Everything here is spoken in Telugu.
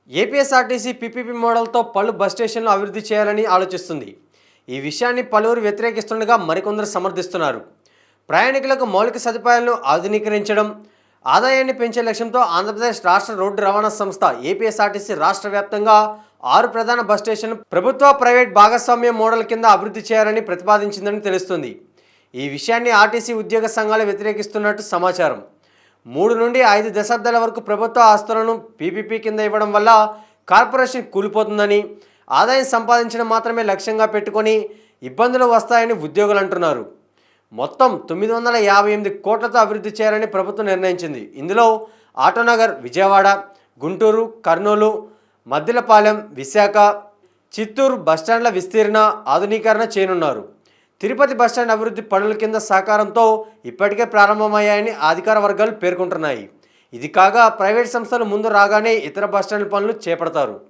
ఏపీఎస్ఆర్టీసీ పీపీపీ మోడల్తో పలు బస్ స్టేషన్లు అభివృద్ధి చేయాలని ఆలోచిస్తుంది. ఈ విషయాన్ని పలువురు వ్యతిరేకిస్తుండగా మరికొందరు సమర్థిస్తున్నారు. ప్రయాణికులకు మౌలిక సదుపాయాలను ఆధునీకరించడం, ఆదాయాన్ని పెంచే లక్ష్యంతో ఆంధ్రప్రదేశ్ రాష్ట్ర రోడ్డు రవాణా సంస్థ ఏపీఎస్ఆర్టీసీ రాష్ట్ర వ్యాప్తంగా 6 ప్రధాన బస్ స్టేషన్లు ప్రభుత్వ ప్రైవేట్ భాగస్వామ్య మోడల్ కింద అభివృద్ధి చేయాలని ప్రతిపాదించిందని తెలుస్తుంది. ఈ విషయాన్ని ఆర్టీసీ ఉద్యోగ సంఘాలు వ్యతిరేకిస్తున్నట్టు సమాచారం. 3 నుండి 5 దశాబ్దాల వరకు ప్రభుత్వ ఆస్తులను పీపీపీ కింద ఇవ్వడం వల్ల కార్పొరేషన్ కూలిపోతుందని, ఆదాయం సంపాదించడం మాత్రమే లక్ష్యంగా పెట్టుకొని ఇబ్బందులు వస్తాయని ఉద్యోగులు అంటున్నారు. మొత్తం 958 కోట్లతో అభివృద్ధి చేయాలని ప్రభుత్వం నిర్ణయించింది. ఇందులో ఆటోనగర్, విజయవాడ, గుంటూరు, కర్నూలు, మద్దిలపాలెం, విశాఖ, చిత్తూరు బస్టాండ్ల విస్తీర్ణ, ఆధునీకరణ చేయనున్నారు. తిరుపతి బస్టాండ్ అభివృద్ధి పనుల కింద సహకారంతో ఇప్పటికే ప్రారంభమయ్యాయని అధికార వర్గాలు పేర్కొంటున్నాయి. ఇది కాగా ప్రైవేట్ సంస్థలు ముందు రాగానే ఇతర బస్టాండ్ల పనులు చేపడతారు.